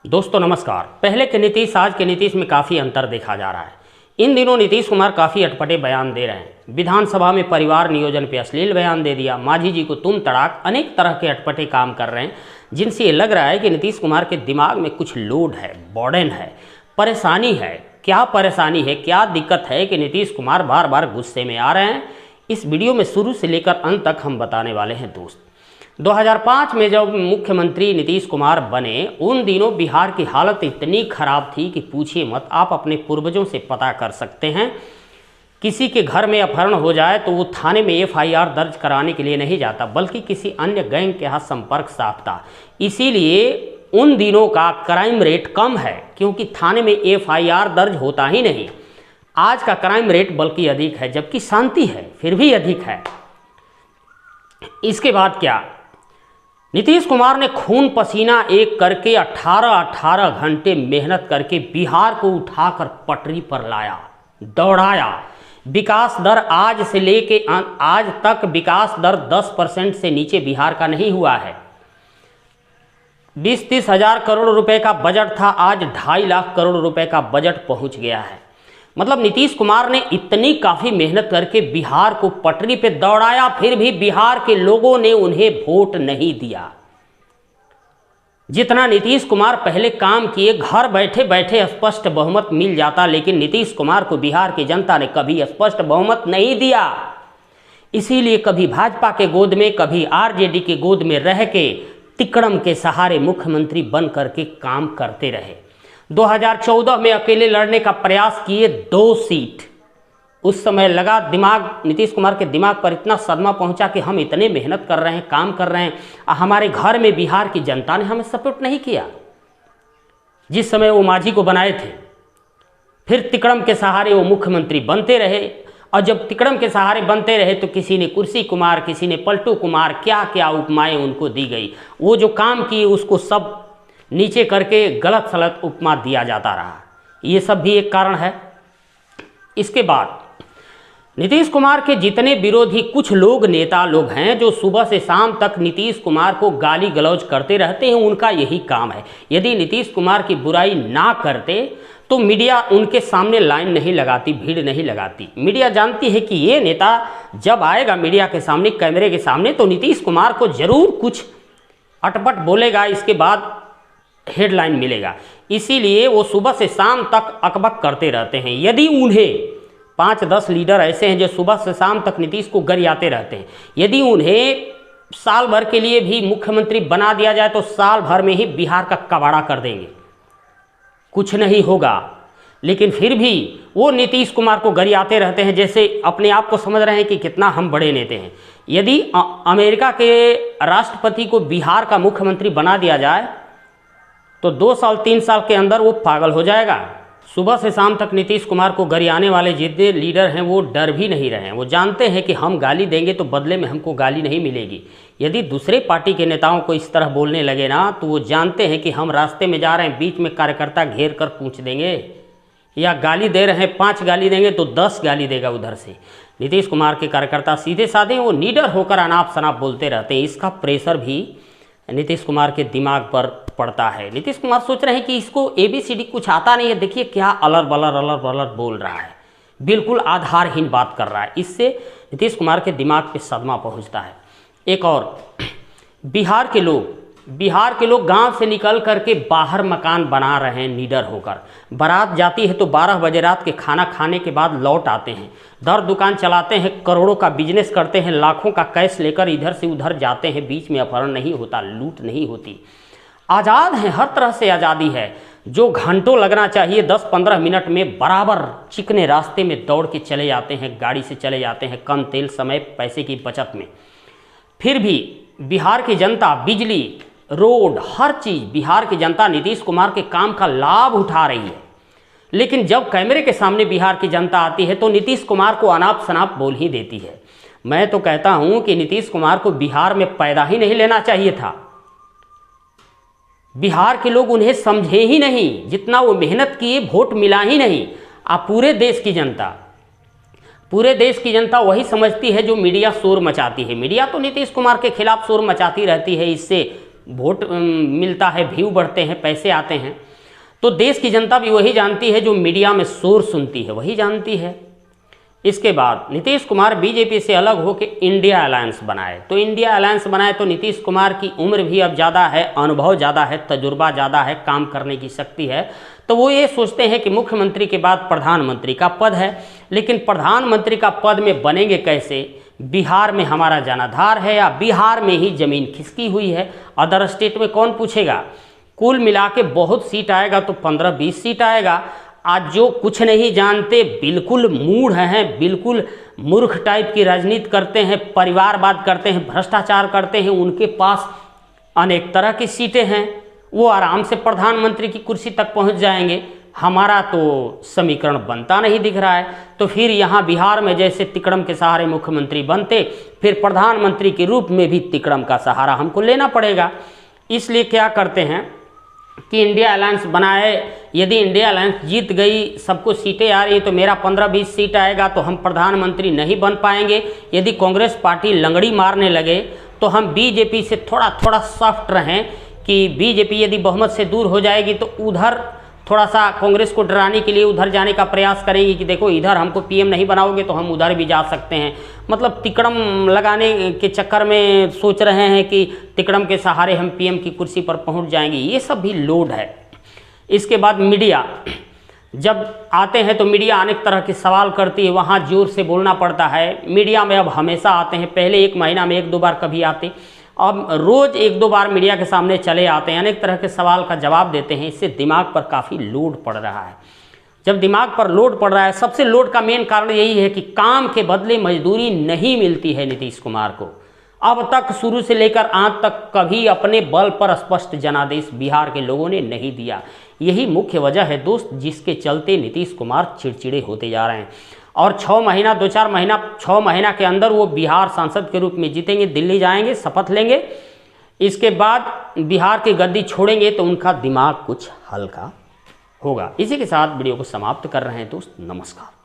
दोस्तों नमस्कार। पहले के नीतीश आज के नीतीश में काफ़ी अंतर देखा जा रहा है। इन दिनों नीतीश कुमार काफ़ी अटपटे बयान दे रहे हैं। विधानसभा में परिवार नियोजन पे अश्लील बयान दे दिया, मांझी जी को तुम तड़ाक, अनेक तरह के अटपटे काम कर रहे हैं जिनसे ये लग रहा है कि नीतीश कुमार के दिमाग में कुछ लोड है, बर्डन है, परेशानी है। क्या परेशानी है, क्या दिक्कत है कि नीतीश कुमार बार बार गुस्से में आ रहे हैं, इस वीडियो में शुरू से लेकर अंत तक हम बताने वाले हैं। दोस्त 2005 में जब मुख्यमंत्री नीतीश कुमार बने उन दिनों बिहार की हालत इतनी खराब थी कि पूछिए मत। आप अपने पूर्वजों से पता कर सकते हैं, किसी के घर में अपहरण हो जाए तो वो थाने में FIR दर्ज कराने के लिए नहीं जाता बल्कि किसी अन्य गैंग के यहाँ संपर्क साधता। इसीलिए उन दिनों का क्राइम रेट कम है क्योंकि थाने में FIR दर्ज होता ही नहीं। आज का क्राइम रेट बल्कि अधिक है, जबकि शांति है फिर भी अधिक है। इसके बाद क्या, नीतीश कुमार ने खून पसीना एक करके 18 घंटे मेहनत करके बिहार को उठाकर पटरी पर लाया, दौड़ाया। विकास दर आज से लेके आज तक विकास दर 10% से नीचे बिहार का नहीं हुआ है। 20-30 हजार करोड़ रुपए का बजट था, आज 2.5 लाख करोड़ रुपए का बजट पहुंच गया है। मतलब नीतीश कुमार ने इतनी काफ़ी मेहनत करके बिहार को पटरी पे दौड़ाया, फिर भी बिहार के लोगों ने उन्हें वोट नहीं दिया। जितना नीतीश कुमार पहले काम किए, घर बैठे बैठे स्पष्ट बहुमत मिल जाता, लेकिन नीतीश कुमार को बिहार की जनता ने कभी स्पष्ट बहुमत नहीं दिया। इसीलिए कभी भाजपा के गोद में, कभी RJD के गोद में रह के तिकड़म के सहारे मुख्यमंत्री बन करके काम करते रहे। 2014 में अकेले लड़ने का प्रयास किए, 2 सीट। उस समय लगा नीतीश कुमार के दिमाग पर इतना सदमा पहुंचा कि हम इतने मेहनत कर रहे हैं, काम कर रहे हैं, हमारे घर में बिहार की जनता ने हमें सपोर्ट नहीं किया। जिस समय वो मांझी को बनाए थे, फिर तिकड़म के सहारे वो मुख्यमंत्री बनते रहे। और जब तिकड़म के सहारे बनते रहे तो किसी ने कुर्सी कुमार, किसी ने पलटू कुमार, क्या क्या उपमाएं उनको दी गई। वो जो काम किए उसको सब नीचे करके गलत सलत उपमा दिया जाता रहा। ये सब भी एक कारण है। इसके बाद नीतीश कुमार के जितने विरोधी कुछ लोग, नेता लोग हैं जो सुबह से शाम तक नीतीश कुमार को गाली गलौज करते रहते हैं, उनका यही काम है। यदि नीतीश कुमार की बुराई ना करते तो मीडिया उनके सामने लाइन नहीं लगाती, भीड़ नहीं लगाती। मीडिया जानती है कि ये नेता जब आएगा मीडिया के सामने, कैमरे के सामने, तो नीतीश कुमार को जरूर कुछ अटपट बोलेगा, इसके बाद हेडलाइन मिलेगा। इसीलिए वो सुबह से शाम तक अकबक करते रहते हैं। यदि उन्हें 5-10 लीडर ऐसे हैं जो सुबह से शाम तक नीतीश को गरियाते रहते हैं, यदि उन्हें साल भर के लिए भी मुख्यमंत्री बना दिया जाए तो साल भर में ही बिहार का कबाड़ा कर देंगे, कुछ नहीं होगा। लेकिन फिर भी वो नीतीश कुमार को गरियाते रहते हैं, जैसे अपने आप को समझ रहे हैं कि कितना हम बड़े नेता हैं। यदि अमेरिका के राष्ट्रपति को बिहार का मुख्यमंत्री बना दिया जाए तो 2 साल 3 साल के अंदर वो पागल हो जाएगा। सुबह से शाम तक नीतीश कुमार को गरियाने वाले जितने लीडर हैं वो डर भी नहीं रहे हैं। वो जानते हैं कि हम गाली देंगे तो बदले में हमको गाली नहीं मिलेगी। यदि दूसरे पार्टी के नेताओं को इस तरह बोलने लगे ना तो वो जानते हैं कि हम रास्ते में जा रहे हैं, बीच में कार्यकर्ता घेर कर पूछ देंगे, या गाली दे रहे हैं 5 गाली देंगे तो 10 गाली देगा उधर से। नीतीश कुमार के कार्यकर्ता सीधे साधे, वो निडर होकर अनाप शनाप बोलते रहते हैं। इसका प्रेशर भी नीतीश कुमार के दिमाग पर पड़ता है। नीतीश कुमार सोच रहे हैं कि इसको ABCD कुछ आता नहीं है, देखिए क्या अलर बलर बोल रहा है, बिल्कुल आधारहीन बात कर रहा है। इससे नीतीश कुमार के दिमाग पे सदमा पहुंचता है। एक और, बिहार के लोग गांव से निकल करके बाहर मकान बना रहे हैं निडर होकर। बारात जाती है तो 12 बजे रात के खाना खाने के बाद लौट आते हैं, दर दुकान चलाते हैं, करोड़ों का बिजनेस करते हैं, लाखों का कैश लेकर इधर से उधर जाते हैं। बीच में अपहरण नहीं होता, लूट नहीं होती, आज़ाद हैं, हर तरह से आज़ादी है। जो घंटों लगना चाहिए 10-15 मिनट में बराबर चिकने रास्ते में दौड़ के चले जाते हैं, गाड़ी से चले जाते हैं, कम तेल, समय, पैसे की बचत में। फिर भी बिहार की जनता, बिजली, रोड, हर चीज़, बिहार की जनता नीतीश कुमार के काम का लाभ उठा रही है। लेकिन जब कैमरे के सामने बिहार की जनता आती है तो नीतीश कुमार को अनाप शनाप बोल ही देती है। मैं तो कहता हूं कि नीतीश कुमार को बिहार में पैदा ही नहीं लेना चाहिए था। बिहार के लोग उन्हें समझे ही नहीं, जितना वो मेहनत किए वोट मिला ही नहीं। आप पूरे देश की जनता वही समझती है जो मीडिया शोर मचाती है। मीडिया तो नीतीश कुमार के खिलाफ शोर मचाती रहती है, इससे वोट मिलता है, व्यू बढ़ते हैं, पैसे आते हैं। तो देश की जनता भी वही जानती है, जो मीडिया में शोर सुनती है वही जानती है। इसके बाद नीतीश कुमार बीजेपी से अलग होकर इंडिया अलायंस बनाए। तो इंडिया अलायंस बनाए तो नीतीश कुमार की उम्र भी अब ज़्यादा है, अनुभव ज़्यादा है, तजुर्बा ज़्यादा है, काम करने की शक्ति है। तो वो ये सोचते हैं कि मुख्यमंत्री के बाद प्रधानमंत्री का पद है, लेकिन प्रधानमंत्री का पद में बनेंगे कैसे? बिहार में हमारा जनाधार है या बिहार में ही ज़मीन खिसकी हुई है, अदर स्टेट में कौन पूछेगा? कुल मिला के बहुत सीट आएगा तो 15-20 सीट आएगा। आज जो कुछ नहीं जानते, बिल्कुल मूढ़ हैं, बिल्कुल मूर्ख टाइप की राजनीति करते हैं, परिवारवाद करते हैं, भ्रष्टाचार करते हैं, उनके पास अनेक तरह की सीटें हैं, वो आराम से प्रधानमंत्री की कुर्सी तक पहुंच जाएंगे। हमारा तो समीकरण बनता नहीं दिख रहा है। तो फिर यहाँ बिहार में जैसे तिकड़म के सहारे मुख्यमंत्री बनते, फिर प्रधानमंत्री के रूप में भी तिकड़म का सहारा हमको लेना पड़ेगा। इसलिए क्या करते हैं कि इंडिया अलायंस बनाए। यदि इंडिया अलायंस जीत गई, सबको सीटें आ रही, तो मेरा 15-20 सीट आएगा तो हम प्रधानमंत्री नहीं बन पाएंगे। यदि कांग्रेस पार्टी लंगड़ी मारने लगे तो हम बीजेपी से थोड़ा थोड़ा सॉफ्ट रहें कि बीजेपी यदि बहुमत से दूर हो जाएगी तो उधर थोड़ा सा कांग्रेस को डराने के लिए उधर जाने का प्रयास करेंगे कि देखो इधर हमको पीएम नहीं बनाओगे तो हम उधर भी जा सकते हैं। मतलब तिकड़म लगाने के चक्कर में सोच रहे हैं कि तिकड़म के सहारे हम पीएम की कुर्सी पर पहुंच जाएंगे। ये सब भी लोड है। इसके बाद मीडिया जब आते हैं तो मीडिया अनेक तरह के सवाल करती है, वहाँ जोर से बोलना पड़ता है। मीडिया में अब हमेशा आते हैं, पहले एक महीना में 1-2 बार कभी आते, अब रोज़ 1-2 बार मीडिया के सामने चले आते हैं, अनेक तरह के सवाल का जवाब देते हैं। इससे दिमाग पर काफ़ी लोड पड़ रहा है। जब दिमाग पर लोड पड़ रहा है, सबसे लोड का मेन कारण यही है कि काम के बदले मजदूरी नहीं मिलती है नीतीश कुमार को। अब तक शुरू से लेकर आज तक कभी अपने बल पर स्पष्ट जनादेश बिहार के लोगों ने नहीं दिया। यही मुख्य वजह है दोस्त, जिसके चलते नीतीश कुमार चिड़चिड़े होते जा रहे हैं। और 6 महीना 2-4 महीना 6 महीना के अंदर वो बिहार सांसद के रूप में जीतेंगे, दिल्ली जाएंगे, शपथ लेंगे। इसके बाद बिहार की गद्दी छोड़ेंगे तो उनका दिमाग कुछ हल्का होगा। इसी के साथ वीडियो को समाप्त कर रहे हैं दोस्त। नमस्कार।